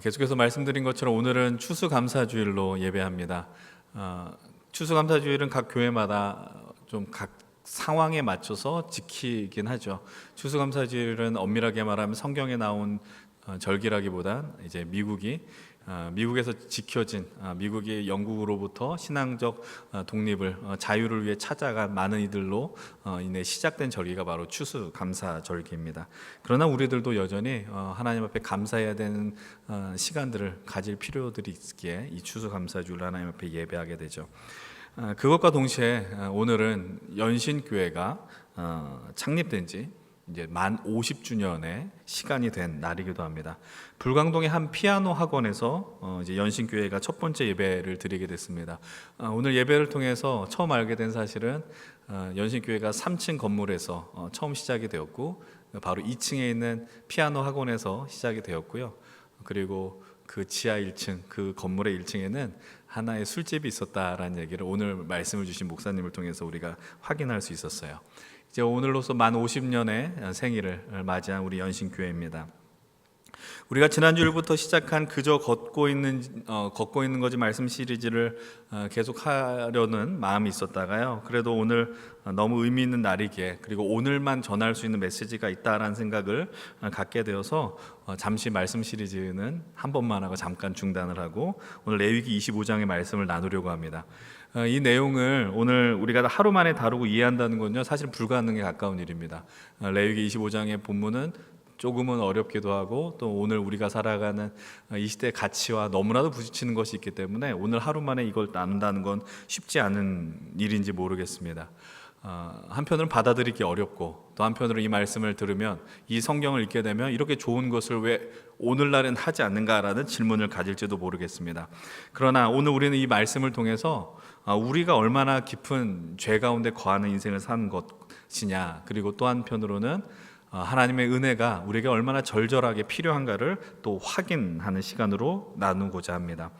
계속해서 말씀드린 것처럼 오늘은 추수감사주일로 예배합니다. 추수감사주일은 각 교회마다 좀 각 상황에 맞춰서 지키긴 하죠. 추수감사주일은 엄밀하게 말하면 성경에 나온 절기라기보단 이제 미국에서 지켜진 미국이 영국으로부터 신앙적 독립을 자유를 위해 찾아간 많은 이들로 인해 시작된 절기가 바로 추수감사 절기입니다. 그러나 우리들도 여전히 하나님 앞에 감사해야 되는 시간들을 가질 필요들이 있기에 이 추수감사주를 하나님 앞에 예배하게 되죠. 그것과 동시에 오늘은 연신교회가 창립된 지 이제 만 50주년의 시간이 된 날이기도 합니다. 불광동의 한 피아노 학원에서 이제 연신교회가 첫 번째 예배를 드리게 됐습니다. 오늘 예배를 통해서 처음 알게 된 사실은 연신교회가 3층 건물에서 처음 시작이 되었고 바로 2층에 있는 피아노 학원에서 시작이 되었고요. 그리고 그 지하 1층, 그 건물의 1층에는 하나의 술집이 있었다라는 얘기를 오늘 말씀을 주신 목사님을 통해서 우리가 확인할 수 있었어요. 이제 오늘로서 만 50년의 생일을 맞이한 우리 연신교회입니다. 우리가 지난주일부터 시작한 그저 걷고 있는 거지 말씀 시리즈를 계속하려는 마음이 있었다가요. 그래도 오늘 너무 의미 있는 날이기에 그리고 오늘만 전할 수 있는 메시지가 있다라는 생각을 갖게 되어서 잠시 말씀 시리즈는 한 번만 하고 잠깐 중단을 하고 오늘 레위기 25장의 말씀을 나누려고 합니다. 이 내용을 오늘 우리가 하루 만에 다루고 이해한다는 건요 사실 불가능에 가까운 일입니다. 레위기 25장의 본문은 조금은 어렵기도 하고 또 오늘 우리가 살아가는 이 시대의 가치와 너무나도 부딪히는 것이 있기 때문에 오늘 하루 만에 이걸 나눈다는 건 쉽지 않은 일인지 모르겠습니다. 한편으로는 받아들이기 어렵고 또 한편으로 이 말씀을 들으면 이 성경을 읽게 되면 이렇게 좋은 것을 왜 오늘날엔 하지 않는가라는 질문을 가질지도 모르겠습니다. 그러나 오늘 우리는 이 말씀을 통해서 우리가 얼마나 깊은 죄 가운데 거하는 인생을 사는 것이냐, 그리고 또 한편으로는 하나님의 은혜가 우리에게 얼마나 절절하게 필요한가를 또 확인하는 시간으로 나누고자 합니다.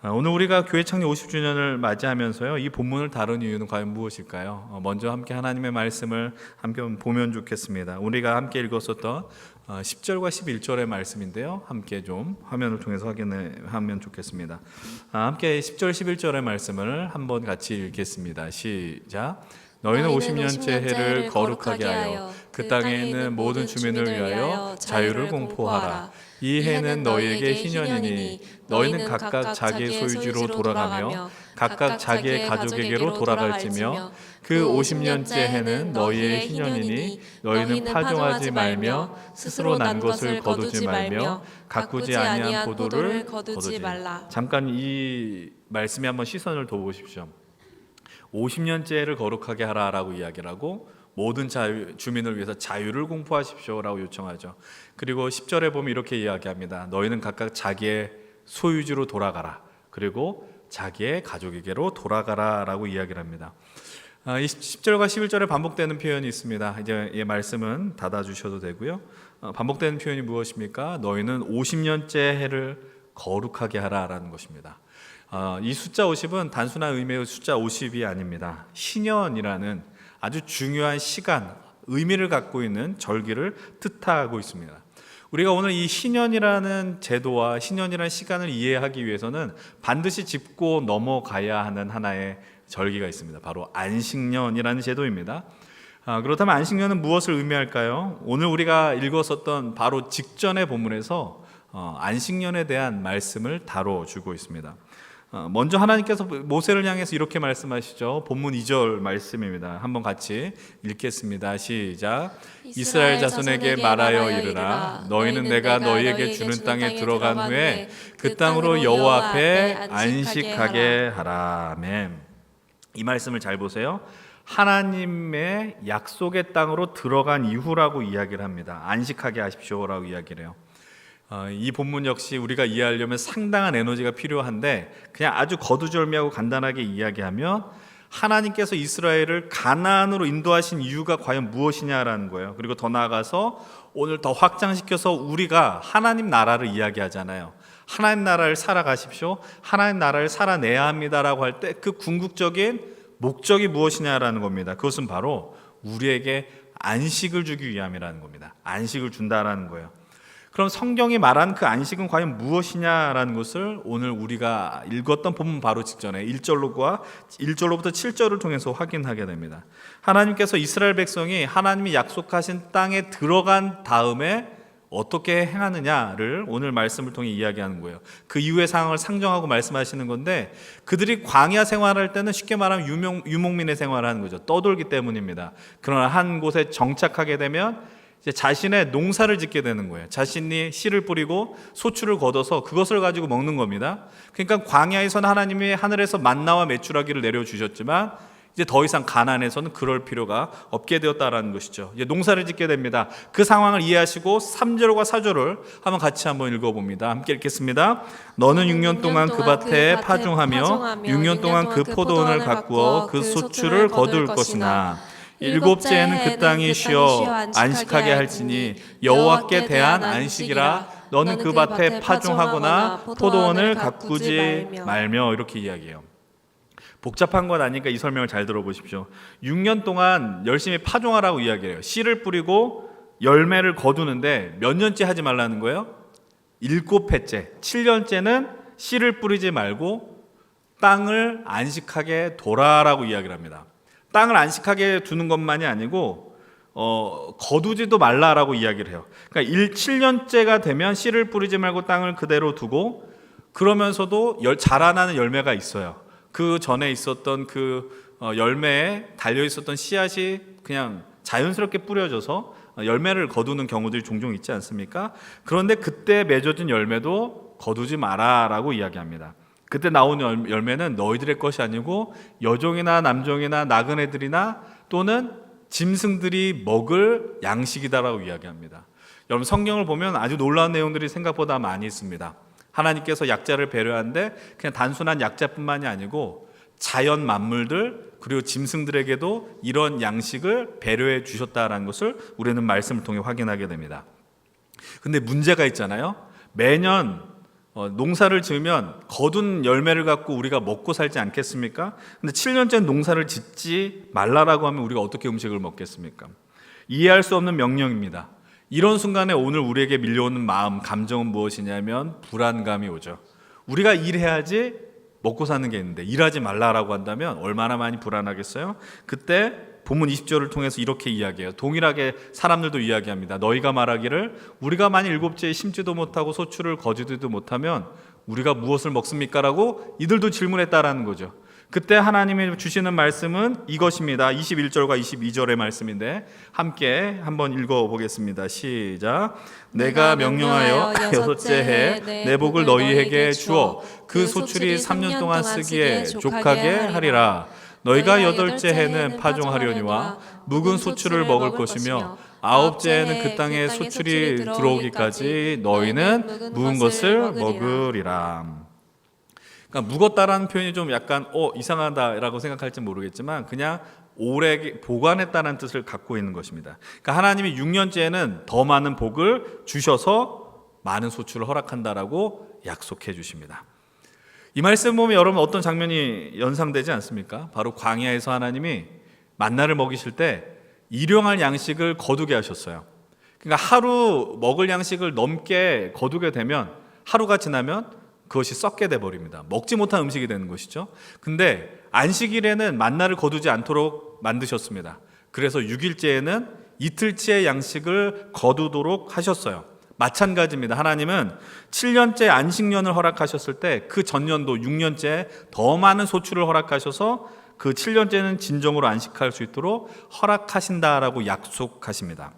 오늘 우리가 교회 창립 50주년을 맞이하면서요 이 본문을 다룬 이유는 과연 무엇일까요? 먼저 함께 하나님의 말씀을 함께 보면 좋겠습니다. 우리가 함께 읽었었던 10절과 11절의 말씀인데요, 함께 좀 화면을 통해서 확인하면 좋겠습니다. 함께 10절 11절의 말씀을 한번 같이 읽겠습니다. 시작. 너희는 50년째 해를 거룩하게 하여 그 땅에 있는 모든 주민을 위하여 자유를 공포하라. 이 해는 너희에게 희년이니 너희는 각각 자기의 소유지로 돌아가며 각각 자기의 가족에게로 돌아갈지며 그 50년째 해는 너희의 희년이니 너희는 파종하지 말며 스스로 난 것을 거두지 말며 가꾸지 아니한 포도를 거두지 말라. 잠깐 이 말씀에 한번 시선을 둬보십시오. 50년째를 거룩하게 하라라고 이야기를 하고 모든 주민을 위해서 자유를 공포하십시오라고 요청하죠. 그리고 10절에 보면 이렇게 이야기합니다. 너희는 각각 자기의 소유지로 돌아가라. 그리고 자기의 가족에게로 돌아가라라고 이야기를 합니다. 이 10절과 11절에 반복되는 표현이 있습니다. 이제 이 말씀은 닫아주셔도 되고요. 반복되는 표현이 무엇입니까? 너희는 50년째 해를 거룩하게 하라라는 것입니다. 이 숫자 50은 단순한 의미의 숫자 50이 아닙니다. 희년이라는 아주 중요한 시간, 의미를 갖고 있는 절기를 뜻하고 있습니다. 우리가 오늘 이 희년이라는 제도와 희년이라는 시간을 이해하기 위해서는 반드시 짚고 넘어가야 하는 하나의 절기가 있습니다. 바로 안식년이라는 제도입니다. 그렇다면 안식년은 무엇을 의미할까요? 오늘 우리가 읽었었던 바로 직전의 본문에서 안식년에 대한 말씀을 다뤄주고 있습니다. 먼저 하나님께서 모세를 향해서 이렇게 말씀하시죠. 본문 2절 말씀입니다. 한번 같이 읽겠습니다. 시작. 이스라엘 자손에게 말하여 이르라. 너희는 내가 너희에게 주는 땅에 들어간 후에 그 땅으로 여호와 앞에 안식하게 하라. 아멘. 이 말씀을 잘 보세요. 하나님의 약속의 땅으로 들어간 이후라고 이야기를 합니다. 안식하게 하십시오라고 이야기를 해요. 이 본문 역시 우리가 이해하려면 상당한 에너지가 필요한데 그냥 아주 거두절미하고 간단하게 이야기하면 하나님께서 이스라엘을 가나안으로 인도하신 이유가 과연 무엇이냐라는 거예요. 그리고 더 나아가서 오늘 더 확장시켜서 우리가 하나님 나라를 이야기하잖아요. 하나님 나라를 살아가십시오. 하나님 나라를 살아내야 합니다라고 할 때 그 궁극적인 목적이 무엇이냐라는 겁니다. 그것은 바로 우리에게 안식을 주기 위함이라는 겁니다. 안식을 준다라는 거예요. 그럼 성경이 말한 그 안식은 과연 무엇이냐라는 것을 오늘 우리가 읽었던 본문 바로 직전에 1절로부터 7절을 통해서 확인하게 됩니다. 하나님께서 이스라엘 백성이 하나님이 약속하신 땅에 들어간 다음에 어떻게 행하느냐를 오늘 말씀을 통해 이야기하는 거예요. 그 이후의 상황을 상정하고 말씀하시는 건데, 그들이 광야 생활할 때는 쉽게 말하면 유목민의 생활을 하는 거죠. 떠돌기 때문입니다. 그러나 한 곳에 정착하게 되면 이제 자신의 농사를 짓게 되는 거예요. 자신이 씨를 뿌리고 소출을 거둬서 그것을 가지고 먹는 겁니다. 그러니까 광야에서는 하나님이 하늘에서 만나와 메추라기를 내려주셨지만 이제 더 이상 가나안에서는 그럴 필요가 없게 되었다라는 것이죠. 이제 농사를 짓게 됩니다. 그 상황을 이해하시고 3절과 4절을 한번 읽어봅니다. 함께 읽겠습니다. 너는 6년 동안 그 밭에 파종하며 6년 동안 그 포도원을 가꾸어 그 소출을 거둘 것이나 일곱째에는 그 땅이 쉬어 안식하게 할지니 여호와께 대한 안식이라. 너는 그 밭에 파종하거나 포도원을 가꾸지 말며. 이렇게 이야기해요. 복잡한 건 아니니까 이 설명을 잘 들어보십시오. 6년 동안 열심히 파종하라고 이야기해요. 씨를 뿌리고 열매를 거두는데 몇 년째 하지 말라는 거예요? 7회째. 7년째는 씨를 뿌리지 말고 땅을 안식하게 둬라라고 이야기를 합니다. 땅을 안식하게 두는 것만이 아니고 거두지도 말라라고 이야기를 해요. 그러니까 7년째가 되면 씨를 뿌리지 말고 땅을 그대로 두고, 그러면서도 자라나는 열매가 있어요. 그 전에 있었던 그 열매에 달려 있었던 씨앗이 그냥 자연스럽게 뿌려져서 열매를 거두는 경우들이 종종 있지 않습니까? 그런데 그때 맺어진 열매도 거두지 마라라고 이야기합니다. 그때 나온 열매는 너희들의 것이 아니고 여종이나 남종이나 나그네들이나 또는 짐승들이 먹을 양식이다라고 이야기합니다. 여러분, 성경을 보면 아주 놀라운 내용들이 생각보다 많이 있습니다. 하나님께서 약자를 배려하는데 그냥 단순한 약자뿐만이 아니고 자연 만물들 그리고 짐승들에게도 이런 양식을 배려해 주셨다라는 것을 우리는 말씀을 통해 확인하게 됩니다. 근데 문제가 있잖아요. 매년 농사를 지으면 거둔 열매를 갖고 우리가 먹고 살지 않겠습니까? 근데 7년째 농사를 짓지 말라라고 하면 우리가 어떻게 음식을 먹겠습니까? 이해할 수 없는 명령입니다. 이런 순간에 오늘 우리에게 밀려오는 마음, 감정은 무엇이냐면 불안감이 오죠. 우리가 일해야지 먹고 사는 게 있는데 일하지 말라라고 한다면 얼마나 많이 불안하겠어요? 그때 본문 20절을 통해서 이렇게 이야기해요. 동일하게 사람들도 이야기합니다. 너희가 말하기를 우리가 만일 7제에 심지도 못하고 소출을 거두지도 못하면 우리가 무엇을 먹습니까? 라고 이들도 질문했다라는 거죠. 그때 하나님이 주시는 말씀은 이것입니다. 21절과 22절의 말씀인데 함께 한번 읽어보겠습니다. 시작. 내가 명령하여 6째 해 내 복을 너희에게 주어 그 소출이 3년 동안 쓰기에 족하게 하리라. 너희가 8째 해는 파종하려니와 묵은 소출을 먹을 것이며 9째 해는 그 땅에 소출이 들어오기까지 너희는 묵은 것을 먹으리라. 그러니까 묵었다라는 표현이 좀 약간 이상하다라고 생각할지 모르겠지만 그냥 오래 보관했다는 뜻을 갖고 있는 것입니다. 그러니까 하나님이 6년째에는 더 많은 복을 주셔서 많은 소출을 허락한다라고 약속해 주십니다. 이 말씀 보면 여러분 어떤 장면이 연상되지 않습니까? 바로 광야에서 하나님이 만나를 먹이실 때 일용할 양식을 거두게 하셨어요. 그러니까 하루 먹을 양식을 넘게 거두게 되면 하루가 지나면 그것이 썩게 돼버립니다. 먹지 못한 음식이 되는 것이죠. 근데 안식일에는 만나를 거두지 않도록 만드셨습니다. 그래서 6일째에는 이틀치의 양식을 거두도록 하셨어요. 마찬가지입니다. 하나님은 7년째 안식년을 허락하셨을 때 그 전년도 6년째 더 많은 소출을 허락하셔서 그 7년째는 진정으로 안식할 수 있도록 허락하신다라고 약속하십니다.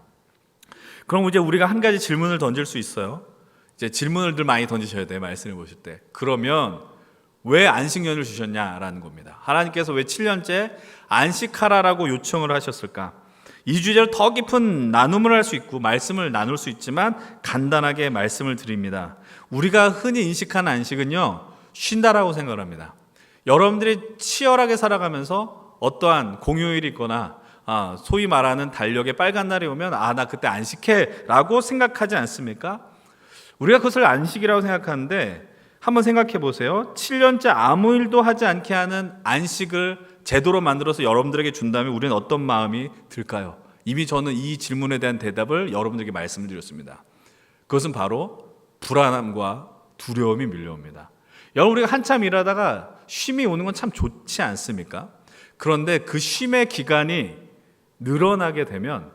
그럼 이제 우리가 한 가지 질문을 던질 수 있어요. 이제 질문을 많이 던지셔야 돼요. 말씀을 보실 때. 그러면 왜 안식년을 주셨냐라는 겁니다. 하나님께서 왜 7년째 안식하라라고 요청을 하셨을까? 이 주제로 더 깊은 나눔을 할 수 있고 말씀을 나눌 수 있지만 간단하게 말씀을 드립니다. 우리가 흔히 인식하는 안식은요, 쉰다라고 생각을 합니다. 여러분들이 치열하게 살아가면서 어떠한 공휴일이 있거나 소위 말하는 달력에 빨간 날이 오면 나 그때 안식해 라고 생각하지 않습니까? 우리가 그것을 안식이라고 생각하는데 한번 생각해 보세요. 7년째 아무 일도 하지 않게 하는 안식을 제도로 만들어서 여러분들에게 준다면 우리는 어떤 마음이 들까요? 이미 저는 이 질문에 대한 대답을 여러분들에게 말씀드렸습니다. 그것은 바로 불안함과 두려움이 밀려옵니다. 여러분, 우리가 한참 일하다가 쉼이 오는 건 참 좋지 않습니까? 그런데 그 쉼의 기간이 늘어나게 되면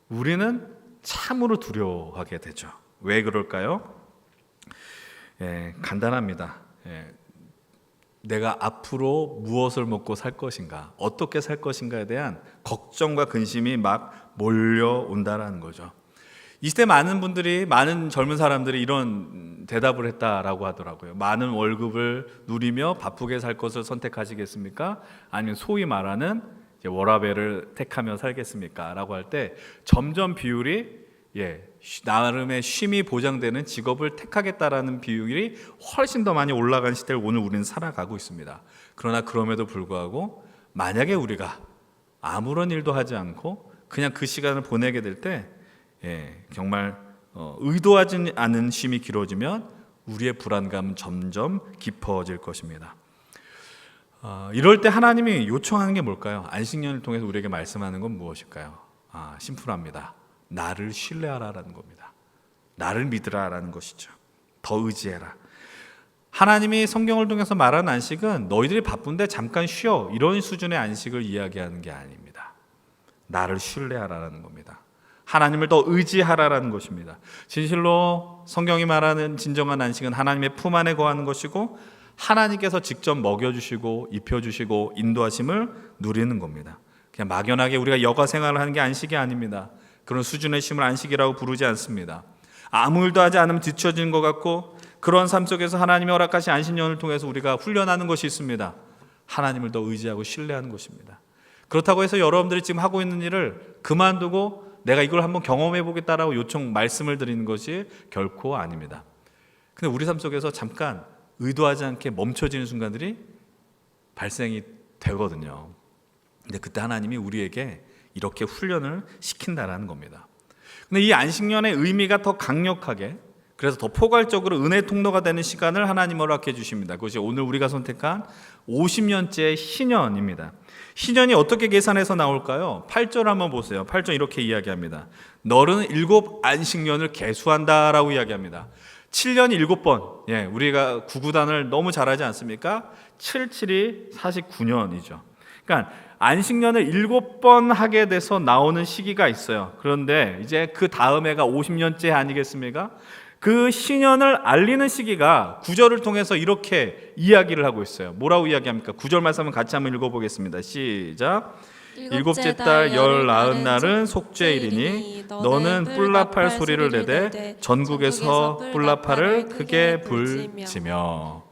우리는 참으로 두려워하게 되죠. 왜 그럴까요? 간단합니다. 내가 앞으로 무엇을 먹고 살 것인가, 어떻게 살 것인가에 대한 걱정과 근심이 막 몰려온다라는 거죠. 이 시대 많은 젊은 사람들이 이런 대답을 했다라고 하더라고요. 많은 월급을 누리며 바쁘게 살 것을 선택하시겠습니까? 아니면 소위 말하는 워라밸을 택하며 살겠습니까? 라고 할 때 점점 비율이 나름의 쉼이 보장되는 직업을 택하겠다라는 비율이 훨씬 더 많이 올라간 시대를 오늘 우리는 살아가고 있습니다. 그러나 그럼에도 불구하고 만약에 우리가 아무런 일도 하지 않고 그냥 그 시간을 보내게 될 때 정말 의도하지 않은 쉼이 길어지면 우리의 불안감은 점점 깊어질 것입니다. 이럴 때 하나님이 요청하는 게 뭘까요? 안식년을 통해서 우리에게 말씀하는 건 무엇일까요? 심플합니다. 나를 신뢰하라라는 겁니다. 나를 믿으라라는 것이죠. 더 의지해라. 하나님이 성경을 통해서 말하는 안식은 너희들이 바쁜데 잠깐 쉬어, 이런 수준의 안식을 이야기하는 게 아닙니다. 나를 신뢰하라라는 겁니다. 하나님을 더 의지하라라는 것입니다. 진실로 성경이 말하는 진정한 안식은 하나님의 품 안에 거하는 것이고 하나님께서 직접 먹여주시고 입혀주시고 인도하심을 누리는 겁니다. 그냥 막연하게 우리가 여가 생활을 하는 게 안식이 아닙니다. 그런 수준의 쉼을 안식이라고 부르지 않습니다. 아무 일도 하지 않으면 뒤처지는 것 같고, 그런 삶 속에서 하나님이 허락하신 안식년을 통해서 우리가 훈련하는 것이 있습니다. 하나님을 더 의지하고 신뢰하는 것입니다. 그렇다고 해서 여러분들이 지금 하고 있는 일을 그만두고 내가 이걸 한번 경험해 보겠다라고 말씀을 드리는 것이 결코 아닙니다. 근데 우리 삶 속에서 잠깐 의도하지 않게 멈춰지는 순간들이 발생이 되거든요. 근데 그때 하나님이 우리에게 이렇게 훈련을 시킨다라는 겁니다. 근데 이 안식년의 의미가 더 강력하게, 그래서 더 포괄적으로 은혜 통로가 되는 시간을 하나님 허락해 주십니다. 그것이 오늘 우리가 선택한 50년째 희년입니다. 희년이 어떻게 계산해서 나올까요? 8절 한번 보세요. 8절 이렇게 이야기합니다. 너는 7 안식년을 계수한다라고 이야기합니다. 7년이 7번. 우리가 구구단을 너무 잘하지 않습니까? 7, 7이 49년이죠. 그러니까 안식년을 7번 하게 돼서 나오는 시기가 있어요. 그런데 이제 그 다음 해가 50년째 아니겠습니까? 그 신년을 알리는 시기가 9절을 통해서 이렇게 이야기를 하고 있어요. 뭐라고 이야기합니까? 9절 말씀을 같이 한번 읽어보겠습니다. 시작. 일곱째 달 열 나흔 날은 속죄일이니 너는 뿔나팔 소리를 내되 전국에서 뿔나팔을 크게 불지며.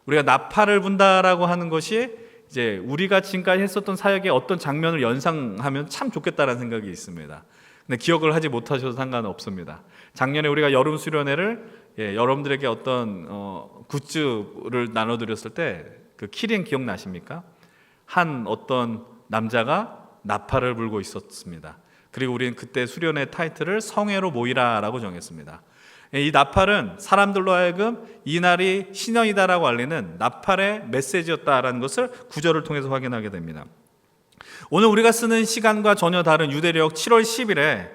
우리가 나팔을 분다라고 하는 것이 이제 우리가 지금까지 했었던 사역의 어떤 장면을 연상하면 참 좋겠다라는 생각이 있습니다. 근데 기억을 하지 못하셔도 상관은 없습니다. 작년에 우리가 여름 수련회를 여러분들에게 어떤 굿즈를 나눠드렸을 때 그 키링 기억나십니까? 한 어떤 남자가 나팔을 불고 있었습니다. 그리고 우리는 그때 수련회 타이틀을 성회로 모이라라고 정했습니다. 이 나팔은 사람들로 하여금 이 날이 신년이다라고 알리는 나팔의 메시지였다라는 것을 구절을 통해서 확인하게 됩니다. 오늘 우리가 쓰는 시간과 전혀 다른 유대력 7월 10일에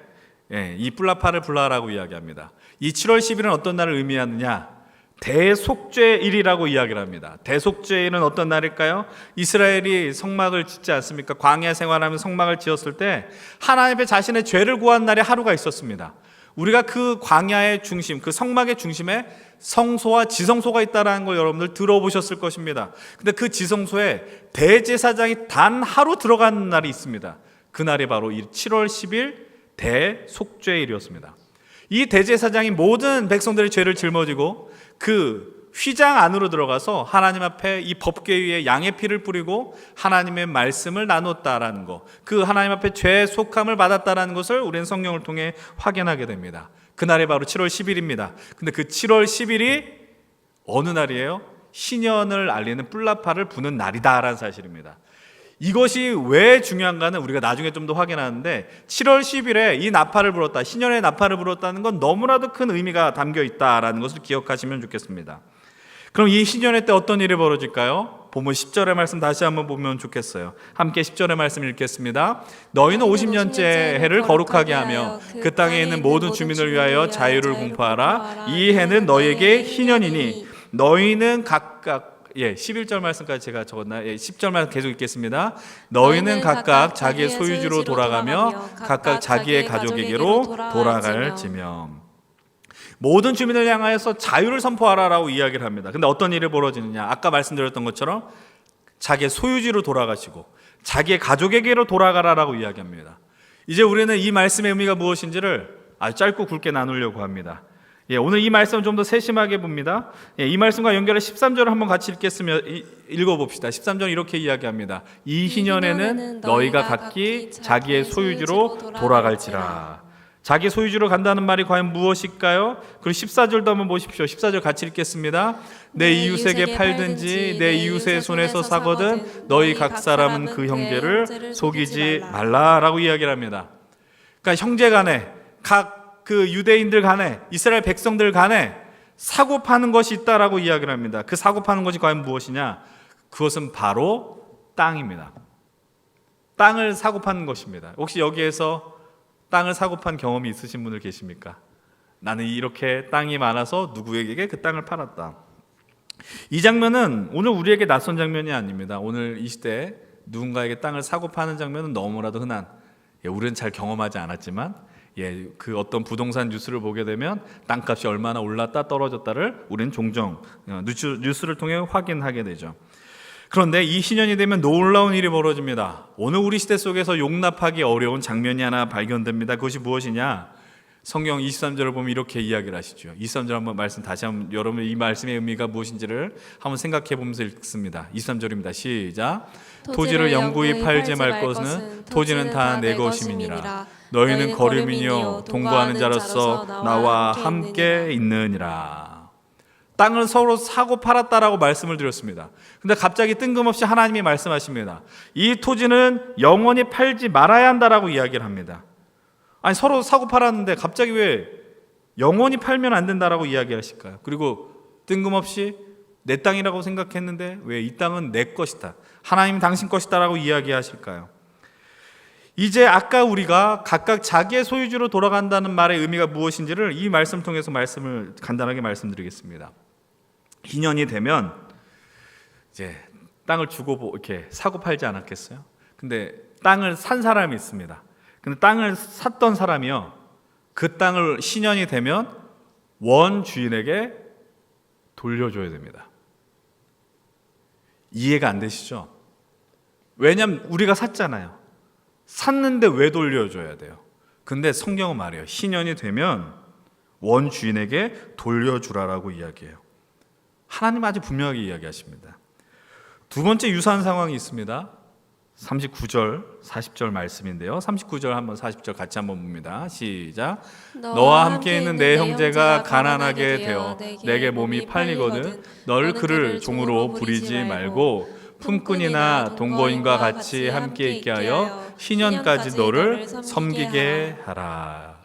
이 뿔나팔을 불라라고 이야기합니다. 이 7월 10일은 어떤 날을 의미하느냐? 대속죄일이라고 이야기를 합니다. 대속죄일은 어떤 날일까요? 이스라엘이 성막을 짓지 않습니까? 광야 생활하면서 성막을 지었을 때 하나님 앞에 자신의 죄를 구한 날이 하루가 있었습니다. 우리가 그 광야의 중심, 그 성막의 중심에 성소와 지성소가 있다는 걸 여러분들 들어보셨을 것입니다. 근데 그 지성소에 대제사장이 단 하루 들어가는 날이 있습니다. 그 날이 바로 이 7월 10일 대속죄일이었습니다. 이 대제사장이 모든 백성들의 죄를 짊어지고 그 휘장 안으로 들어가서 하나님 앞에 이 법궤 위에 양의 피를 뿌리고 하나님의 말씀을 나눴다라는 것, 그 하나님 앞에 죄 속함을 받았다라는 것을 우리는 성경을 통해 확인하게 됩니다. 그날이 바로 7월 10일입니다. 근데 그 7월 10일이 어느 날이에요? 신년을 알리는 뿔나팔을 부는 날이다라는 사실입니다. 이것이 왜 중요한가는 우리가 나중에 좀 더 확인하는데, 7월 10일에 이 나팔을 불었다, 신년의 나팔을 불었다는 건 너무나도 큰 의미가 담겨 있다라는 것을 기억하시면 좋겠습니다. 그럼 이 신년회 때 어떤 일이 벌어질까요? 본문 10절의 말씀 다시 한번 보면 좋겠어요. 함께 10절의 말씀 읽겠습니다. 너희는 50년째 해를 거룩하게 하며 그 땅에 있는 모든 주민을 위하여 자유를 공포하라. 이 해는 너희에게 희년이니 너희는 각각 11절 말씀까지 제가 적었나요? 10절 말씀 계속 읽겠습니다. 너희는 각각 자기의 소유주로 돌아가며 각각 자기의 가족에게로 돌아갈지며. 모든 주민을 향하여서 자유를 선포하라라고 이야기를 합니다. 근데 어떤 일이 벌어지느냐? 아까 말씀드렸던 것처럼 자기의 소유지로 돌아가시고 자기의 가족에게로 돌아가라라고 이야기합니다. 이제 우리는 이 말씀의 의미가 무엇인지를 아주 짧고 굵게 나누려고 합니다. 오늘 이 말씀을 좀 더 세심하게 봅니다. 이 말씀과 연결해 13절을 한번 같이 읽어봅시다. 13절 이렇게 이야기합니다. 이 희년에는 너희가 각기 자기의 소유지로 돌아갈지라. 자기 소유주로 간다는 말이 과연 무엇일까요? 그리고 14절도 한번 보십시오. 14절 같이 읽겠습니다. 내 이웃에게 팔든지 내 이웃의 손에서 사거든 너희 각 사람은 그 형제를 속이지 말라라고 이야기를 합니다. 그러니까 형제 간에 각 그 유대인들 간에 이스라엘 백성들 간에 사고 파는 것이 있다라고 이야기를 합니다. 그 사고 파는 것이 과연 무엇이냐? 그것은 바로 땅입니다. 땅을 사고 파는 것입니다. 혹시 여기에서 땅을 사고 판 경험이 있으신 분들 계십니까? 나는 이렇게 땅이 많아서 누구에게 그 땅을 팔았다. 이 장면은 오늘 우리에게 낯선 장면이 아닙니다. 오늘 이 시대에 누군가에게 땅을 사고 파는 장면은 너무나도 흔한, 우리는 잘 경험하지 않았지만 그 어떤 부동산 뉴스를 보게 되면 땅값이 얼마나 올랐다 떨어졌다를 우리는 종종 뉴스를 통해 확인하게 되죠. 그런데 이 신년이 되면 놀라운 일이 벌어집니다. 오늘 우리 시대 속에서 용납하기 어려운 장면이 하나 발견됩니다. 그것이 무엇이냐? 성경 23절을 보면 이렇게 이야기를 하시죠. 23절 한번 말씀 다시 한번 여러분 이 말씀의 의미가 무엇인지를 한번 생각해 보면서 읽습니다. 23절입니다. 시작. 토지를 영구히 팔지 말 것은 토지는 다 내 것임이니라. 너희는 거류민이요 동거하는 자로서 나와 함께 있느니라. 땅을 서로 사고 팔았다라고 말씀을 드렸습니다. 근데 갑자기 뜬금없이 하나님이 말씀하십니다. 이 토지는 영원히 팔지 말아야 한다라고 이야기를 합니다. 아니 서로 사고 팔았는데 갑자기 왜 영원히 팔면 안 된다라고 이야기하실까요? 그리고 뜬금없이 내 땅이라고 생각했는데 왜 이 땅은 내 것이다, 하나님 당신 것이다라고 이야기하실까요? 이제 아까 우리가 각각 자기의 소유주로 돌아간다는 말의 의미가 무엇인지를 이 말씀 통해서 말씀을 간단하게 말씀드리겠습니다. 희년이 되면 이제 땅을 주고 이렇게 사고 팔지 않았겠어요? 근데 땅을 산 사람이 있습니다. 근데 땅을 샀던 사람이요, 그 땅을 신년이 되면 원 주인에게 돌려줘야 됩니다. 이해가 안 되시죠? 왜냐하면 우리가 샀잖아요. 샀는데 왜 돌려줘야 돼요? 근데 성경은 말해요. 신년이 되면 원 주인에게 돌려주라라고 이야기해요. 하나님 아주 분명하게 이야기하십니다. 두 번째 유사한 상황이 있습니다. 39절, 40절 말씀인데요. 39절 한번 40절 같이 한번 봅니다. 시작. 너와 함께 있는 내 형제가 가난하게 되어 내게 몸이 팔리거든 너를 그를 종으로 부리지 말고 품꾼이나 동거인과 같이 함께 있게 하여 희년까지 너를 섬기게 하라.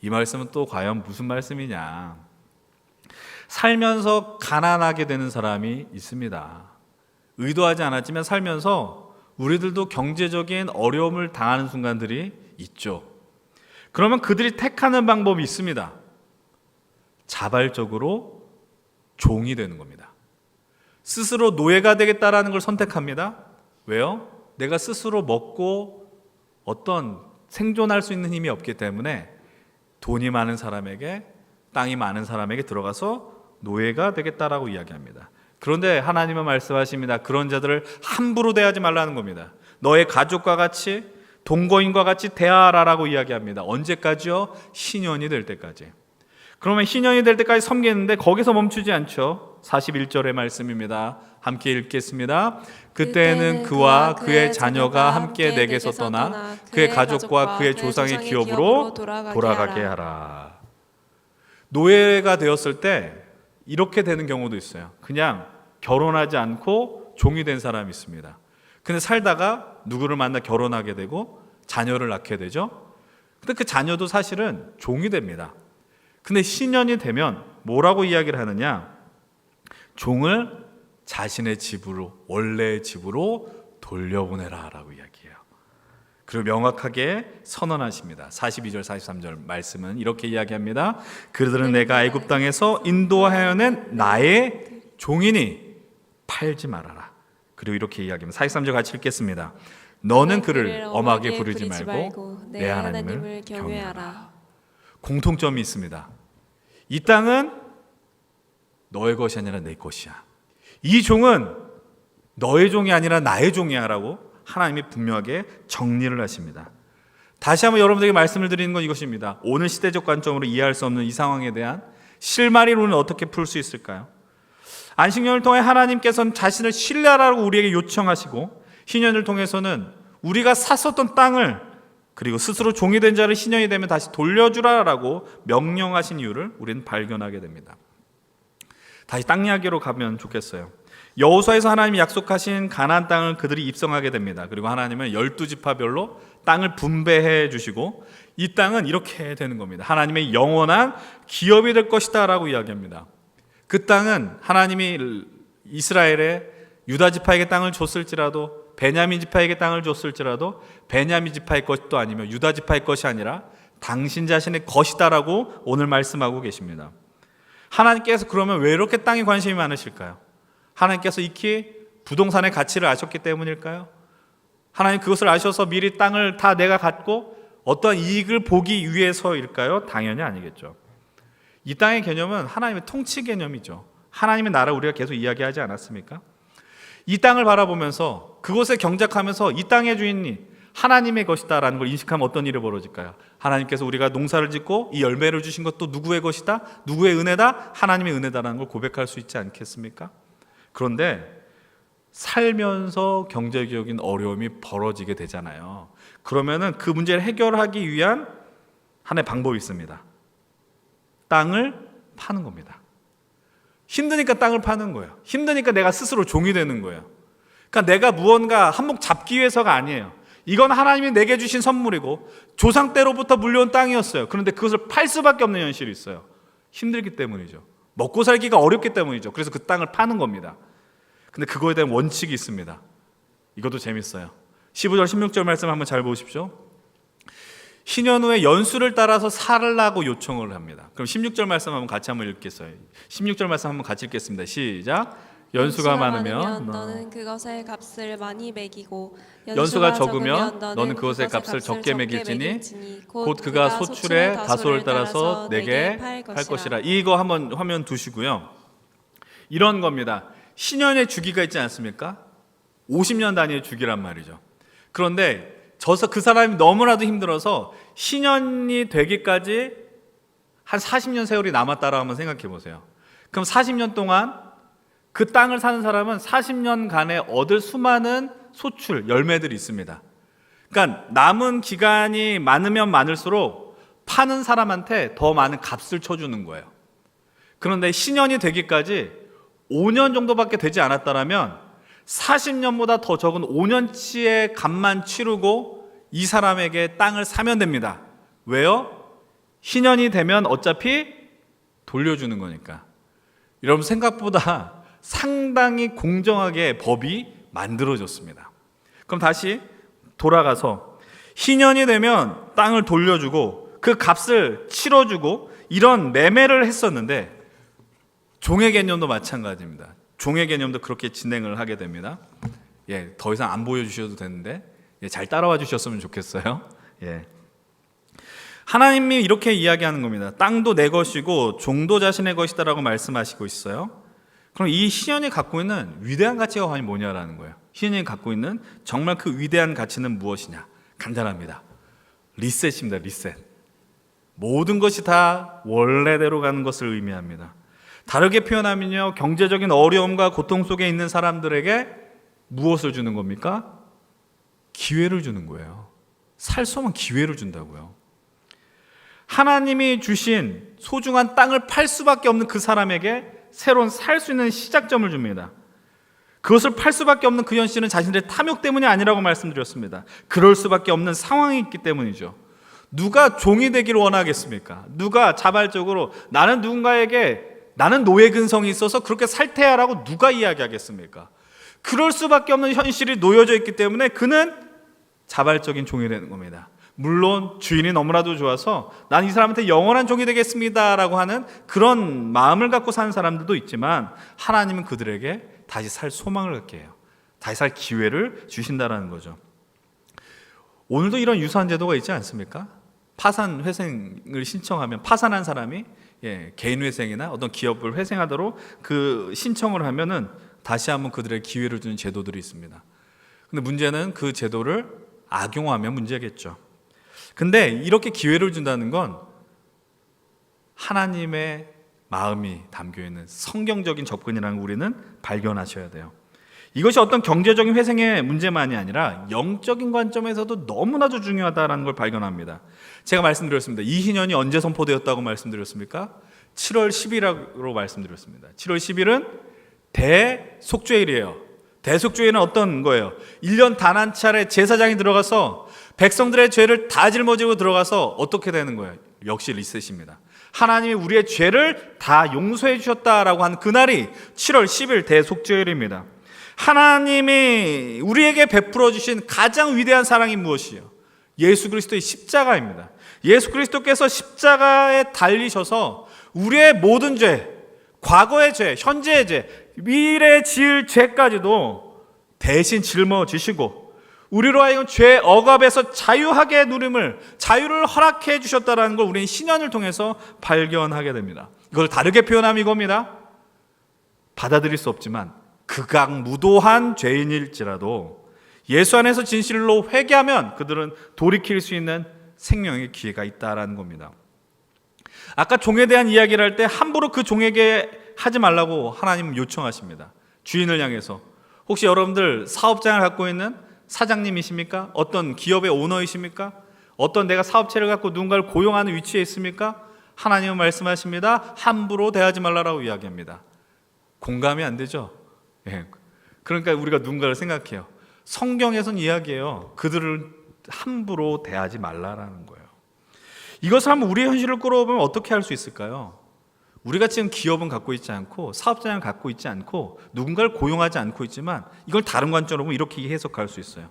이 말씀은 또 과연 무슨 말씀이냐? 살면서 가난하게 되는 사람이 있습니다. 의도하지 않았지만 살면서 우리들도 경제적인 어려움을 당하는 순간들이 있죠. 그러면 그들이 택하는 방법이 있습니다. 자발적으로 종이 되는 겁니다. 스스로 노예가 되겠다라는 걸 선택합니다. 왜요? 내가 스스로 먹고 어떤 생존할 수 있는 힘이 없기 때문에 돈이 많은 사람에게, 땅이 많은 사람에게 들어가서 노예가 되겠다라고 이야기합니다. 그런데 하나님은 말씀하십니다. 그런 자들을 함부로 대하지 말라는 겁니다. 너의 가족과 같이, 동거인과 같이 대하라라고 이야기합니다. 언제까지요? 신년이 될 때까지. 그러면 신년이 될 때까지 섬기는데 거기서 멈추지 않죠. 41절의 말씀입니다. 함께 읽겠습니다. 그때는 그와 그의 자녀가 함께 내게서 떠나 그의 가족과 그의 조상의 기업으로 돌아가게 하라. 노예가 되었을 때 이렇게 되는 경우도 있어요. 그냥 결혼하지 않고 종이 된 사람이 있습니다. 근데 살다가 누구를 만나 결혼하게 되고 자녀를 낳게 되죠. 근데 그 자녀도 사실은 종이 됩니다. 근데 신년이 되면 뭐라고 이야기를 하느냐? 종을 자신의 집으로, 원래의 집으로 돌려보내라 라고 이야기해요. 그리고 명확하게 선언하십니다. 42절 43절 말씀은 이렇게 이야기합니다. 그들은 내가 애굽 땅에서 인도하여낸 나의 종이니 팔지 말아라. 그리고 이렇게 이야기합니다. 43절 같이 읽겠습니다. 너는 그를 엄하게 부르지 말고 내 하나님을 경외하라. 공통점이 있습니다. 이 땅은 너의 것이 아니라 내 것이야. 이 종은 너의 종이 아니라 나의 종이야 라고 하나님이 분명하게 정리를 하십니다. 다시 한번 여러분들에게 말씀을 드리는 건 이것입니다. 오늘 시대적 관점으로 이해할 수 없는 이 상황에 대한 실마리로는 어떻게 풀 수 있을까요? 안식년을 통해 하나님께서는 자신을 신뢰하라고 우리에게 요청하시고, 신년을 통해서는 우리가 샀었던 땅을, 그리고 스스로 종이 된 자를 신년이 되면 다시 돌려주라라고 명령하신 이유를 우리는 발견하게 됩니다. 다시 땅 이야기로 가면 좋겠어요. 여호수아에서 하나님이 약속하신 가나안 땅을 그들이 입성하게 됩니다. 그리고 하나님은 12지파별로 땅을 분배해 주시고 이 땅은 이렇게 되는 겁니다. 하나님의 영원한 기업이 될 것이다 라고 이야기합니다. 그 땅은 하나님이 이스라엘의 유다 지파에게 땅을 줬을지라도, 베냐민 지파에게 땅을 줬을지라도 베냐민 지파의 것도 아니며 유다 지파의 것이 아니라 당신 자신의 것이다 라고 오늘 말씀하고 계십니다. 하나님께서 그러면 왜 이렇게 땅에 관심이 많으실까요? 하나님께서 익히 부동산의 가치를 아셨기 때문일까요? 하나님 그것을 아셔서 미리 땅을 다 내가 갖고 어떤 이익을 보기 위해서일까요? 당연히 아니겠죠. 이 땅의 개념은 하나님의 통치 개념이죠. 하나님의 나라 우리가 계속 이야기하지 않았습니까? 이 땅을 바라보면서 그곳에 경작하면서 이 땅의 주인이 하나님의 것이다 라는 걸 인식하면 어떤 일이 벌어질까요? 하나님께서 우리가 농사를 짓고 이 열매를 주신 것도 누구의 것이다? 누구의 은혜다? 하나님의 은혜다라는 걸 고백할 수 있지 않겠습니까? 그런데 살면서 경제적인 어려움이 벌어지게 되잖아요. 그러면은 그 문제를 해결하기 위한 하나의 방법이 있습니다. 땅을 파는 겁니다. 힘드니까 땅을 파는 거예요. 힘드니까 내가 스스로 종이 되는 거예요. 그러니까 내가 무언가 한몫 잡기 위해서가 아니에요. 이건 하나님이 내게 주신 선물이고 조상 때로부터 물려온 땅이었어요. 그런데 그것을 팔 수밖에 없는 현실이 있어요. 힘들기 때문이죠. 먹고 살기가 어렵기 때문이죠. 그래서 그 땅을 파는 겁니다. 근데 그거에 대한 원칙이 있습니다. 이것도 재밌어요. 15절 16절 말씀 한번 잘 보십시오. 신년 후에 연수를 따라서 살라고 요청을 합니다. 그럼 16절 말씀 한번 같이 한번 읽겠어요. 16절 말씀 한번 같이 읽겠습니다. 시작. 연수가 많으면 너는 그것의 값을 많이 매기고 연수가 적으면 너는 그것의 값을 적게 매길지니 곧 그가 소출의 다소를 따라서 내게 팔 것이라. 이거 한번 화면 두시고요. 이런 겁니다. 신년의 주기가 있지 않습니까? 50년 단위의 주기란 말이죠. 그런데 그 사람이 너무나도 힘들어서 신년이 되기까지 한 40년 세월이 남았다라고 한번 생각해 보세요. 그럼 40년 동안 그 땅을 사는 사람은 40년간에 얻을 수많은 소출, 열매들이 있습니다. 그러니까 남은 기간이 많으면 많을수록 파는 사람한테 더 많은 값을 쳐주는 거예요. 그런데 신년이 되기까지 5년 정도밖에 되지 않았다면 40년보다 더 적은 5년치의 값만 치르고 이 사람에게 땅을 사면 됩니다. 왜요? 신년이 되면 어차피 돌려주는 거니까. 여러분 생각보다 상당히 공정하게 법이 만들어졌습니다. 그럼 다시 돌아가서 신년이 되면 땅을 돌려주고 그 값을 치러주고 이런 매매를 했었는데 종의 개념도 마찬가지입니다. 종의 개념도 그렇게 진행을 하게 됩니다. 더 이상 안 보여주셔도 되는데 잘 따라와 주셨으면 좋겠어요. 하나님이 이렇게 이야기하는 겁니다. 땅도 내 것이고 종도 자신의 것이다라고 말씀하시고 있어요. 그럼 이 신년이 갖고 있는 위대한 가치가 과연 뭐냐라는 거예요. 신년이 갖고 있는 정말 그 위대한 가치는 무엇이냐? 간단합니다. 리셋입니다. 리셋. 모든 것이 다 원래대로 가는 것을 의미합니다. 다르게 표현하면요, 경제적인 어려움과 고통 속에 있는 사람들에게 무엇을 주는 겁니까? 기회를 주는 거예요. 살 수 없는 기회를 준다고요. 하나님이 주신 소중한 땅을 팔 수밖에 없는 그 사람에게 새로운 살 수 있는 시작점을 줍니다. 그것을 팔 수밖에 없는 그 현실은 자신들의 탐욕 때문이 아니라고 말씀드렸습니다. 그럴 수밖에 없는 상황이 있기 때문이죠. 누가 종이 되기를 원하겠습니까? 누가 자발적으로 나는 누군가에게 나는 노예 근성이 있어서 그렇게 살태하라고 누가 이야기하겠습니까? 그럴 수밖에 없는 현실이 놓여져 있기 때문에 그는 자발적인 종이 되는 겁니다. 물론 주인이 너무나도 좋아서 난 이 사람한테 영원한 종이 되겠습니다라고 하는 그런 마음을 갖고 사는 사람들도 있지만, 하나님은 그들에게 다시 살 소망을 갖게 해요. 다시 살 기회를 주신다라는 거죠. 오늘도 이런 유사한 제도가 있지 않습니까? 파산 회생을 신청하면 파산한 사람이 개인 회생이나 어떤 기업을 회생하도록 그 신청을 하면은 다시 한번 그들의 기회를 주는 제도들이 있습니다. 근데 문제는 그 제도를 악용하면 문제겠죠. 근데 이렇게 기회를 준다는 건 하나님의 마음이 담겨 있는 성경적인 접근이라는 걸 우리는 발견하셔야 돼요. 이것이 어떤 경제적인 회생의 문제만이 아니라 영적인 관점에서도 너무나도 중요하다는 걸 발견합니다. 제가 말씀드렸습니다. 이신년이 언제 선포되었다고 말씀드렸습니까? 7월 10일이라고 말씀드렸습니다. 7월 10일은 대속죄일이에요. 대속죄일은 어떤 거예요? 1년 단 한 차례 제사장이 들어가서 백성들의 죄를 다 짊어지고 들어가서 어떻게 되는 거예요? 역시 리셋입니다. 하나님이 우리의 죄를 다 용서해 주셨다라고 한 그날이 7월 10일 대속죄일입니다. 하나님이 우리에게 베풀어 주신 가장 위대한 사랑이 무엇이에요? 예수 그리스도의 십자가입니다. 예수 그리스도께서 십자가에 달리셔서 우리의 모든 죄, 과거의 죄, 현재의 죄, 미래에 지을 죄까지도 대신 짊어지시고 우리로 하여금 죄 억압에서 자유하게 누림을, 자유를 허락해 주셨다는 걸 우리는 신년을 통해서 발견하게 됩니다. 이걸 다르게 표현하면 이겁니다. 받아들일 수 없지만 극악무도한 죄인일지라도 예수 안에서 진실로 회개하면 그들은 돌이킬 수 있는 생명의 기회가 있다라는 겁니다. 아까 종에 대한 이야기를 할 때 함부로 그 종에게 하지 말라고 하나님은 요청하십니다. 주인을 향해서. 혹시 여러분들 사업장을 갖고 있는 사장님이십니까? 어떤 기업의 오너이십니까? 어떤 내가 사업체를 갖고 누군가를 고용하는 위치에 있습니까? 하나님은 말씀하십니다. 함부로 대하지 말라라고 이야기합니다. 공감이 안 되죠? 그러니까 우리가 누군가를 생각해요. 성경에서는 이야기해요. 그들을 함부로 대하지 말라라는 거예요. 이것을 한번 우리의 현실을 끌어보면 어떻게 할 수 있을까요? 우리가 지금 기업은 갖고 있지 않고 사업장을 갖고 있지 않고 누군가를 고용하지 않고 있지만 이걸 다른 관점으로 보면 이렇게 해석할 수 있어요.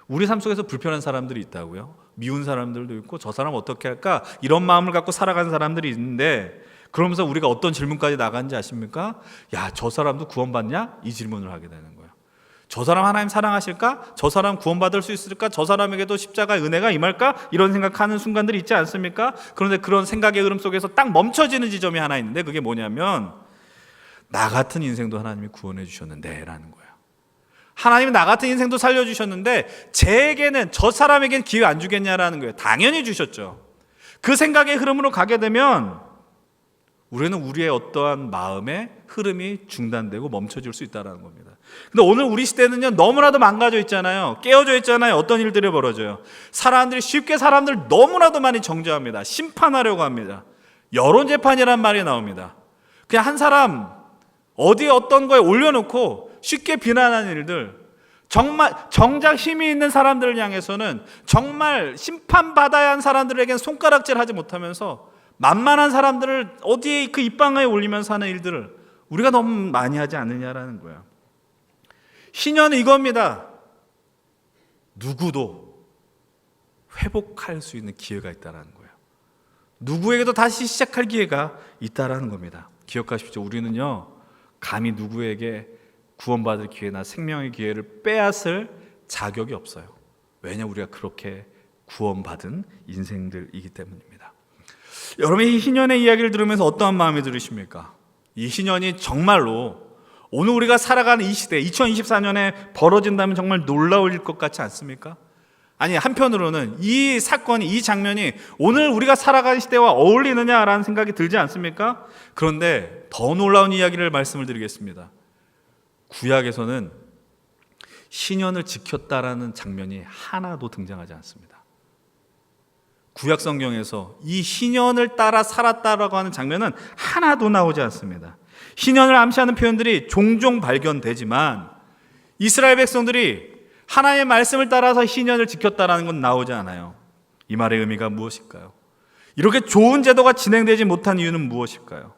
우리 삶 속에서 불편한 사람들이 있다고요. 미운 사람들도 있고 저 사람 어떻게 할까? 이런 마음을 갖고 살아가는 사람들이 있는데 그러면서 우리가 어떤 질문까지 나간지 아십니까? 야, 저 사람도 구원받냐? 이 질문을 하게 되는 거예요. 저 사람 하나님 사랑하실까? 저 사람 구원받을 수 있을까? 저 사람에게도 십자가의 은혜가 임할까? 이런 생각하는 순간들이 있지 않습니까? 그런데 그런 생각의 흐름 속에서 딱 멈춰지는 지점이 하나 있는데 그게 뭐냐면 나 같은 인생도 하나님이 구원해 주셨는데 라는 거예요. 하나님이 나 같은 인생도 살려주셨는데 쟤에게는 저 사람에게는 기회 안 주겠냐라는 거예요. 당연히 주셨죠. 그 생각의 흐름으로 가게 되면 우리는 우리의 어떠한 마음의 흐름이 중단되고 멈춰질 수 있다는 겁니다. 근데 오늘 우리 시대는요 너무나도 망가져 있잖아요. 깨어져 있잖아요. 어떤 일들이 벌어져요. 사람들이 쉽게 사람들 너무나도 많이 정죄합니다. 심판하려고 합니다. 여론재판이란 말이 나옵니다. 그냥 한 사람 어디에 어떤 거에 올려놓고 쉽게 비난하는 일들, 정말 정작 힘이 있는 사람들을 향해서는 정말 심판받아야 한 사람들에게는 손가락질하지 못하면서 만만한 사람들을 어디에 그 입방아에 올리면서 하는 일들을 우리가 너무 많이 하지 않느냐라는 거예요. 신년은 이겁니다. 누구도 회복할 수 있는 기회가 있다는 거예요. 누구에게도 다시 시작할 기회가 있다는 겁니다. 기억하십시오. 우리는요 감히 누구에게 구원받을 기회나 생명의 기회를 빼앗을 자격이 없어요. 왜냐 우리가 그렇게 구원받은 인생들이기 때문입니다. 여러분 이 희년의 이야기를 들으면서 어떠한 마음이 들으십니까? 이 희년이 정말로 오늘 우리가 살아가는 이 시대 2024년에 벌어진다면 정말 놀라울 것 같지 않습니까? 아니 한편으로는 이 사건이 이 장면이 오늘 우리가 살아가는 시대와 어울리느냐라는 생각이 들지 않습니까? 그런데 더 놀라운 이야기를 말씀을 드리겠습니다. 구약에서는 희년을 지켰다라는 장면이 하나도 등장하지 않습니다. 구약 성경에서 이 희년을 따라 살았다라고 하는 장면은 하나도 나오지 않습니다. 희년을 암시하는 표현들이 종종 발견되지만 이스라엘 백성들이 하나님의 말씀을 따라서 희년을 지켰다라는 건 나오지 않아요. 이 말의 의미가 무엇일까요? 이렇게 좋은 제도가 진행되지 못한 이유는 무엇일까요?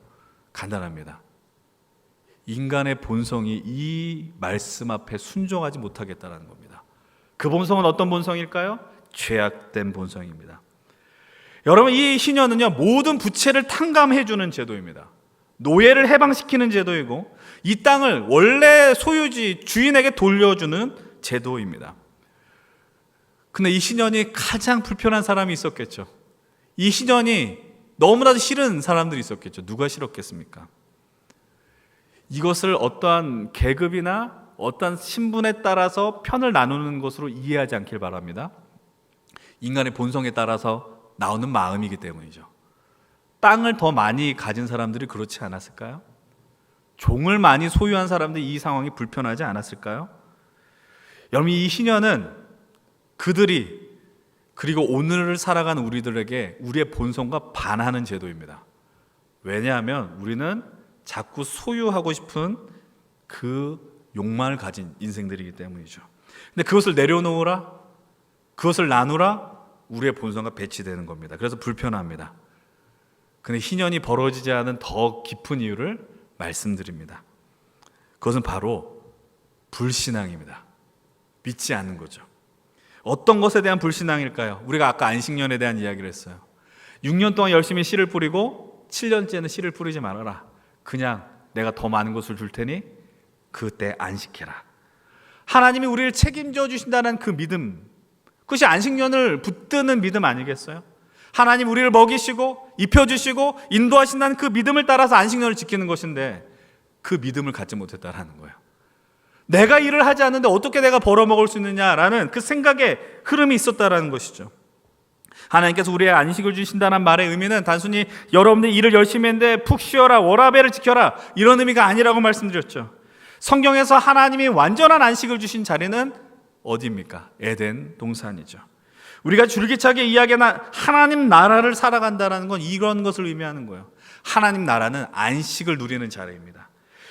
간단합니다. 인간의 본성이 이 말씀 앞에 순종하지 못하겠다는 겁니다. 그 본성은 어떤 본성일까요? 죄악된 본성입니다. 여러분, 이 신년은요, 모든 부채를 탕감해주는 제도입니다. 노예를 해방시키는 제도이고, 이 땅을 원래 소유지 주인에게 돌려주는 제도입니다. 근데 이 신년이 가장 불편한 사람이 있었겠죠. 이 신년이 너무나도 싫은 사람들이 있었겠죠. 누가 싫었겠습니까? 이것을 어떠한 계급이나 어떠한 신분에 따라서 편을 나누는 것으로 이해하지 않길 바랍니다. 인간의 본성에 따라서 나오는 마음이기 때문이죠. 땅을 더 많이 가진 사람들이 그렇지 않았을까요? 종을 많이 소유한 사람들이 이 상황이 불편하지 않았을까요? 여러분, 이 신년은 그들이 그리고 오늘을 살아가는 우리들에게 우리의 본성과 반하는 제도입니다. 왜냐하면 우리는 자꾸 소유하고 싶은 그 욕망을 가진 인생들이기 때문이죠. 근데 그것을 내려놓으라, 그것을 나누라, 우리의 본성과 배치되는 겁니다. 그래서 불편합니다. 근데 희년이 벌어지지 않은 더 깊은 이유를 말씀드립니다. 그것은 바로 불신앙입니다. 믿지 않는 거죠. 어떤 것에 대한 불신앙일까요? 우리가 아까 안식년에 대한 이야기를 했어요. 6년 동안 열심히 씨를 뿌리고 7년째는 씨를 뿌리지 말아라. 그냥 내가 더 많은 것을 줄 테니 그때 안식해라. 하나님이 우리를 책임져 주신다는 그 믿음, 그것이 안식년을 붙드는 믿음 아니겠어요? 하나님 우리를 먹이시고 입혀주시고 인도하신다는 그 믿음을 따라서 안식년을 지키는 것인데 그 믿음을 갖지 못했다는 거예요. 내가 일을 하지 않는데 어떻게 내가 벌어먹을 수 있느냐라는 그 생각의 흐름이 있었다는 것이죠. 하나님께서 우리의 안식을 주신다는 말의 의미는 단순히 여러분들이 일을 열심히 했는데 푹 쉬어라, 워라밸을 지켜라, 이런 의미가 아니라고 말씀드렸죠. 성경에서 하나님이 완전한 안식을 주신 자리는 어디입니까? 에덴 동산이죠. 우리가 줄기차게 이야기하는 하나님 나라를 살아간다는 건 이런 것을 의미하는 거예요. 하나님 나라는 안식을 누리는 자리입니다.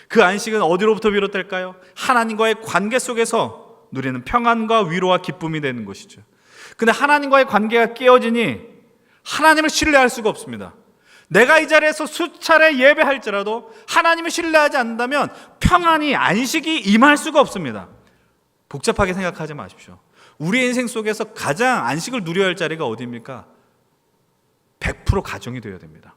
그 안식은 어디로부터 비롯될까요? 하나님과의 관계 속에서 누리는 평안과 위로와 기쁨이 되는 것이죠. 근데 하나님과의 관계가 깨어지니 하나님을 신뢰할 수가 없습니다. 내가 이 자리에서 수차례 예배할지라도 하나님을 신뢰하지 않는다면 평안이, 안식이 임할 수가 없습니다. 복잡하게 생각하지 마십시오. 우리의 인생 속에서 가장 안식을 누려야 할 자리가 어디입니까? 100% 가정이 되어야 됩니다.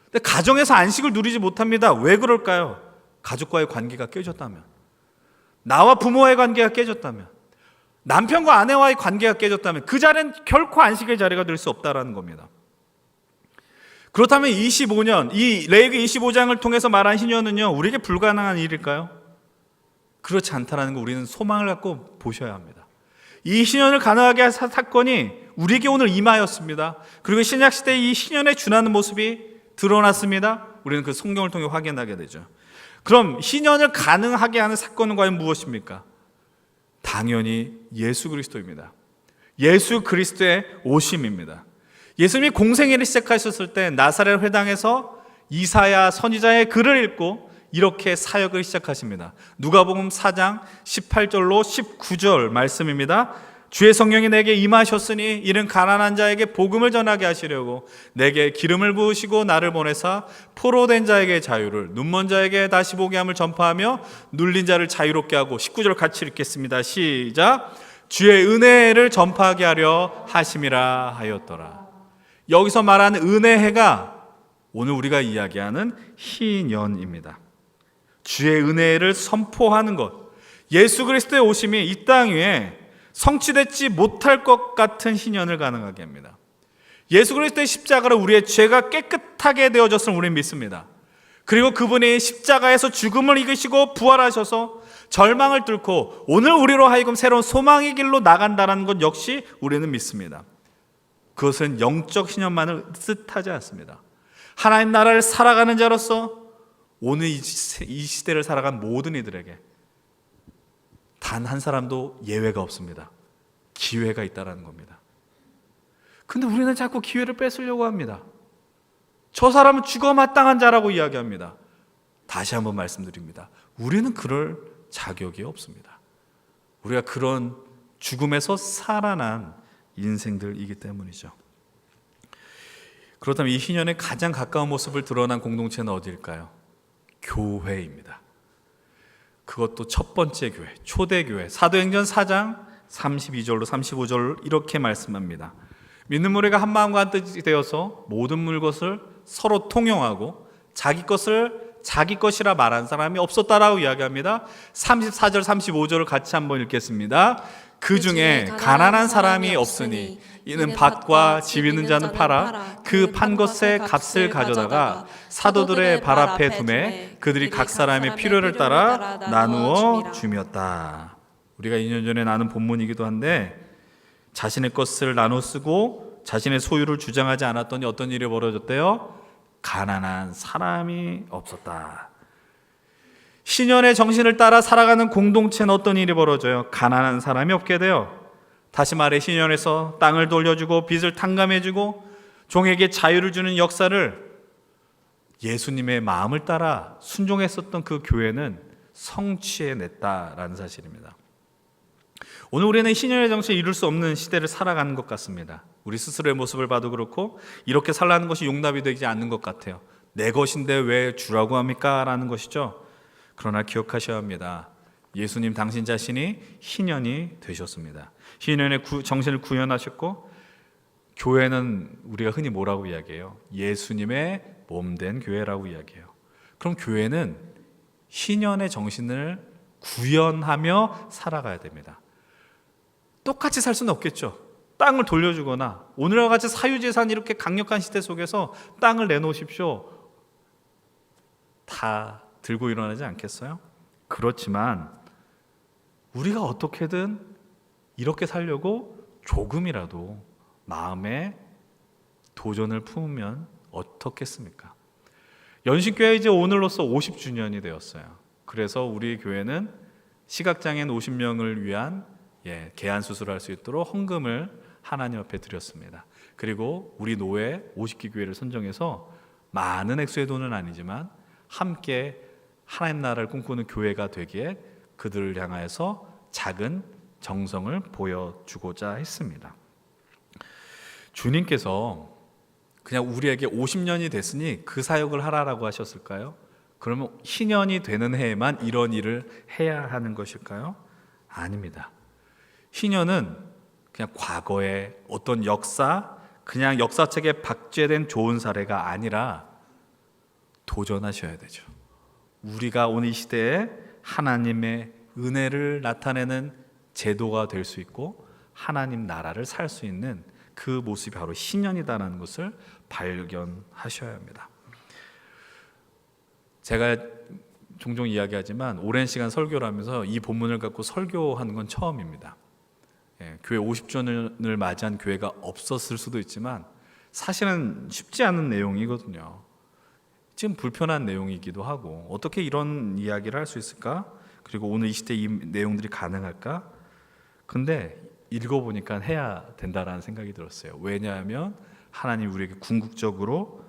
근데 가정에서 안식을 누리지 못합니다. 왜 그럴까요? 가족과의 관계가 깨졌다면, 나와 부모의 관계가 깨졌다면, 남편과 아내와의 관계가 깨졌다면 그 자리는 결코 안식의 자리가 될 수 없다는 겁니다. 그렇다면 25년, 이 레위기 25장을 통해서 말한 희년은요, 우리에게 불가능한 일일까요? 그렇지 않다는 거 우리는 소망을 갖고 보셔야 합니다. 이 희년을 가능하게 한 사건이 우리에게 오늘 임하였습니다. 그리고 신약시대에 이 희년에 준하는 모습이 드러났습니다. 우리는 그 성경을 통해 확인하게 되죠. 그럼 희년을 가능하게 하는 사건은 과연 무엇입니까? 당연히 예수 그리스도입니다. 예수 그리스도의 오심입니다. 예수님이 공생애를 시작하셨을 때 나사렛 회당에서 이사야 선지자의 글을 읽고 이렇게 사역을 시작하십니다. 누가복음 4장 18절로 19절 말씀입니다. 주의 성령이 내게 임하셨으니 이는 가난한 자에게 복음을 전하게 하시려고 내게 기름을 부으시고 나를 보내사 포로된 자에게 자유를, 눈먼 자에게 다시 보게 함을 전파하며 눌린 자를 자유롭게 하고, 19절 같이 읽겠습니다. 시작. 주의 은혜를 전파하게 하려 하심이라 하였더라. 여기서 말하는 은혜가 오늘 우리가 이야기하는 희년입니다. 주의 은혜를 선포하는 것, 예수 그리스도의 오심이 이 땅 위에 성취되지 못할 것 같은 희년을 가능하게 합니다. 예수 그리스도의 십자가로 우리의 죄가 깨끗하게 되어졌음을 우리는 믿습니다. 그리고 그분이 십자가에서 죽음을 이기시고 부활하셔서 절망을 뚫고 오늘 우리로 하여금 새로운 소망의 길로 나간다는 것 역시 우리는 믿습니다. 그것은 영적 희년만을 뜻하지 않습니다. 하나님 나라를 살아가는 자로서 오늘 이 시대를 살아간 모든 이들에게 단 한 사람도 예외가 없습니다. 기회가 있다는 겁니다. 근데 우리는 자꾸 기회를 뺏으려고 합니다. 저 사람은 죽어 마땅한 자라고 이야기합니다. 다시 한번 말씀드립니다. 우리는 그럴 자격이 없습니다. 우리가 그런 죽음에서 살아난 인생들이기 때문이죠. 그렇다면 이 신년의 가장 가까운 모습을 드러난 공동체는 어디일까요? 교회입니다. 그것도 첫 번째 교회, 초대교회. 사도행전 4장 32절로 35절 이렇게 말씀합니다. 믿는 무리가 한 마음과 한 뜻이 되어서 모든 물것을 서로 통용하고 자기 것을 자기 것이라 말한 사람이 없었다라고 이야기합니다. 34절 35절을 같이 한번 읽겠습니다. 그 중에 가난한 사람이 없으니 이는 밭과 집 있는 자는 팔아 그 판 것의 값을 가져다가 사도들의 발 앞에 두매 그들이 각 사람의 필요를 따라 나누어 주었다. 우리가 2년 전에 나눈 본문이기도 한데 자신의 것을 나눠 쓰고 자신의 소유를 주장하지 않았더니 어떤 일이 벌어졌대요? 가난한 사람이 없었다. 신년의 정신을 따라 살아가는 공동체는 어떤 일이 벌어져요? 가난한 사람이 없게 돼요. 다시 말해 신년에서 땅을 돌려주고 빚을 탕감해주고 종에게 자유를 주는 역사를 예수님의 마음을 따라 순종했었던 그 교회는 성취해냈다라는 사실입니다. 오늘 우리는 신년의 정신을 이룰 수 없는 시대를 살아가는 것 같습니다. 우리 스스로의 모습을 봐도 그렇고 이렇게 살라는 것이 용납이 되지 않는 것 같아요. 내 것인데 왜 주라고 합니까? 라는 것이죠. 그러나 기억하셔야 합니다. 예수님 당신 자신이 신년이 되셨습니다. 신년의 정신을 구현하셨고 교회는 우리가 흔히 뭐라고 이야기해요? 예수님의 몸된 교회라고 이야기해요. 그럼 교회는 신년의 정신을 구현하며 살아가야 됩니다. 똑같이 살 수는 없겠죠. 땅을 돌려주거나 오늘과 같이 사유재산 이렇게 강력한 시대 속에서 땅을 내놓으십시오. 다 들고 일어나지 않겠어요? 그렇지만 우리가 어떻게든 이렇게 살려고 조금이라도 마음에 도전을 품으면 어떻겠습니까? 연신교회 이제 오늘로써 50주년이 되었어요. 그래서 우리 교회는 시각장애인 50명을 위한 개안 수술할 수 있도록 헌금을 하나님 앞에 드렸습니다. 그리고 우리 노회 50기 교회를 선정해서 많은 액수의 돈은 아니지만 함께 하나님 나라를 꿈꾸는 교회가 되기에 그들을 향하여서 작은 정성을 보여주고자 했습니다. 주님께서 그냥 우리에게 50년이 됐으니 그 사역을 하라라고 하셨을까요? 그러면 신년이 되는 해에만 이런 일을 해야 하는 것일까요? 아닙니다. 신년은 그냥 과거의 어떤 역사, 그냥 역사책에 박제된 좋은 사례가 아니라 도전하셔야 되죠. 우리가 오늘 이 시대에 하나님의 은혜를 나타내는 제도가 될 수 있고 하나님 나라를 살 수 있는 그 모습이 바로 신년이다라는 것을 발견하셔야 합니다. 제가 종종 이야기하지만 오랜 시간 설교를 하면서 이 본문을 갖고 설교하는 건 처음입니다. 교회 50주년을 맞이한 교회가 없었을 수도 있지만 사실은 쉽지 않은 내용이거든요. 지금 불편한 내용이기도 하고 어떻게 이런 이야기를 할 수 있을까? 그리고 오늘 이 시대에 이 내용들이 가능할까? 근데 읽어보니까 해야 된다라는 생각이 들었어요. 왜냐하면 하나님 우리에게 궁극적으로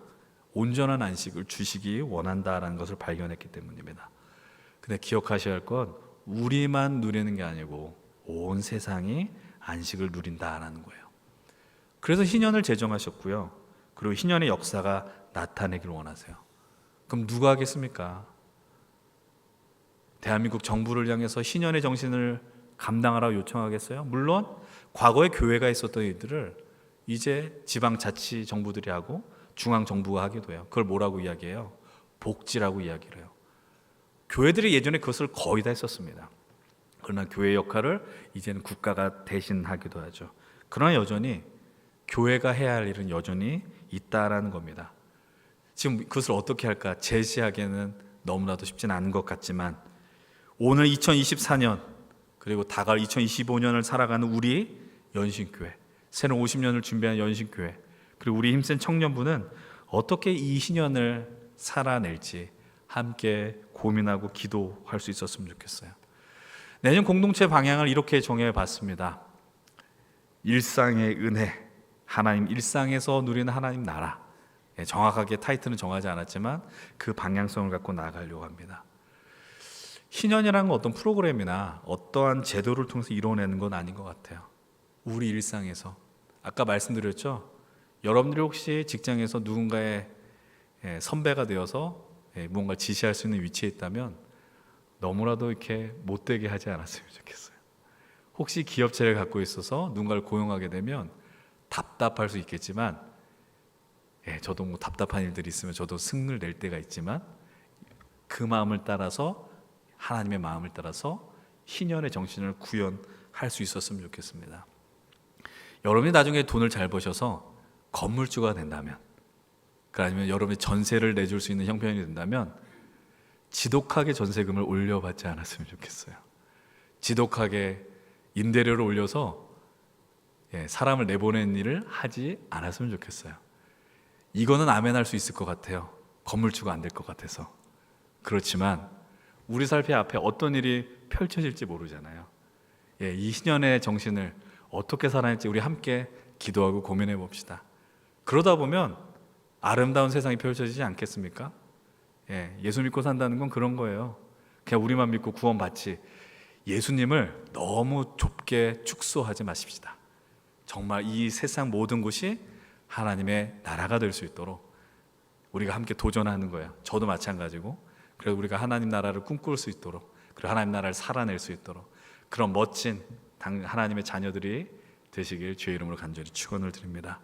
온전한 안식을 주시기 원한다라는 것을 발견했기 때문입니다. 근데 기억하셔야 할 건 우리만 누리는 게 아니고 온 세상이 안식을 누린다라는 거예요. 그래서 희년을 제정하셨고요. 그리고 희년의 역사가 나타내기를 원하세요. 그럼 누가 하겠습니까? 대한민국 정부를 향해서 희년의 정신을 감당하라고 요청하겠어요? 물론 과거에 교회가 있었던 일들을 이제 지방자치 정부들이 하고 중앙정부가 하기도 해요. 그걸 뭐라고 이야기해요? 복지라고 이야기를 해요. 교회들이 예전에 그것을 거의 다 했었습니다. 그러나 교회의 역할을 이제는 국가가 대신하기도 하죠. 그러나 여전히 교회가 해야 할 일은 여전히 있다라는 겁니다. 지금 그것을 어떻게 할까 제시하기에는 너무나도 쉽지는 않은 것 같지만 오늘 2024년 그리고 다가올 2025년을 살아가는 우리 연신교회, 새로운 50년을 준비하는 연신교회, 그리고 우리 힘센 청년부는 어떻게 이 신년을 살아낼지 함께 고민하고 기도할 수 있었으면 좋겠어요. 내년 공동체 방향을 이렇게 정해봤습니다. 일상의 은혜, 하나님 일상에서 누리는 하나님 나라. 정확하게 타이틀은 정하지 않았지만 그 방향성을 갖고 나아가려고 합니다. 신년이라는 건 어떤 프로그램이나 어떠한 제도를 통해서 이루어내는 건 아닌 것 같아요. 우리 일상에서 아까 말씀드렸죠. 여러분들이 혹시 직장에서 누군가의 선배가 되어서 무언가 지시할 수 있는 위치에 있다면 너무나도 이렇게 못되게 하지 않았으면 좋겠어요. 혹시 기업체를 갖고 있어서 누군가를 고용하게 되면 답답할 수 있겠지만, 저도 뭐 답답한 일들이 있으면 저도 승을 낼 때가 있지만, 그 마음을 따라서, 하나님의 마음을 따라서 희년의 정신을 구현할 수 있었으면 좋겠습니다. 여러분이 나중에 돈을 잘 버셔서 건물주가 된다면, 아니면 여러분이 전세를 내줄 수 있는 형편이 된다면 지독하게 전세금을 올려받지 않았으면 좋겠어요. 지독하게 임대료를 올려서 사람을 내보내는 일을 하지 않았으면 좋겠어요. 이거는 아멘할 수 있을 것 같아요. 건물주가 안 될 것 같아서. 그렇지만 우리 삶 앞에 어떤 일이 펼쳐질지 모르잖아요. 이 희년의 정신을 어떻게 살아야 할지 우리 함께 기도하고 고민해 봅시다. 그러다 보면 아름다운 세상이 펼쳐지지 않겠습니까? 예수 믿고 산다는 건 그런 거예요. 그냥 우리만 믿고 구원받지, 예수님을 너무 좁게 축소하지 마십시다. 정말 이 세상 모든 곳이 하나님의 나라가 될 수 있도록 우리가 함께 도전하는 거예요. 저도 마찬가지고. 그래서 우리가 하나님 나라를 꿈꿀 수 있도록, 그리고 하나님 나라를 살아낼 수 있도록 그런 멋진 하나님의 자녀들이 되시길 주의 이름으로 간절히 축원을 드립니다.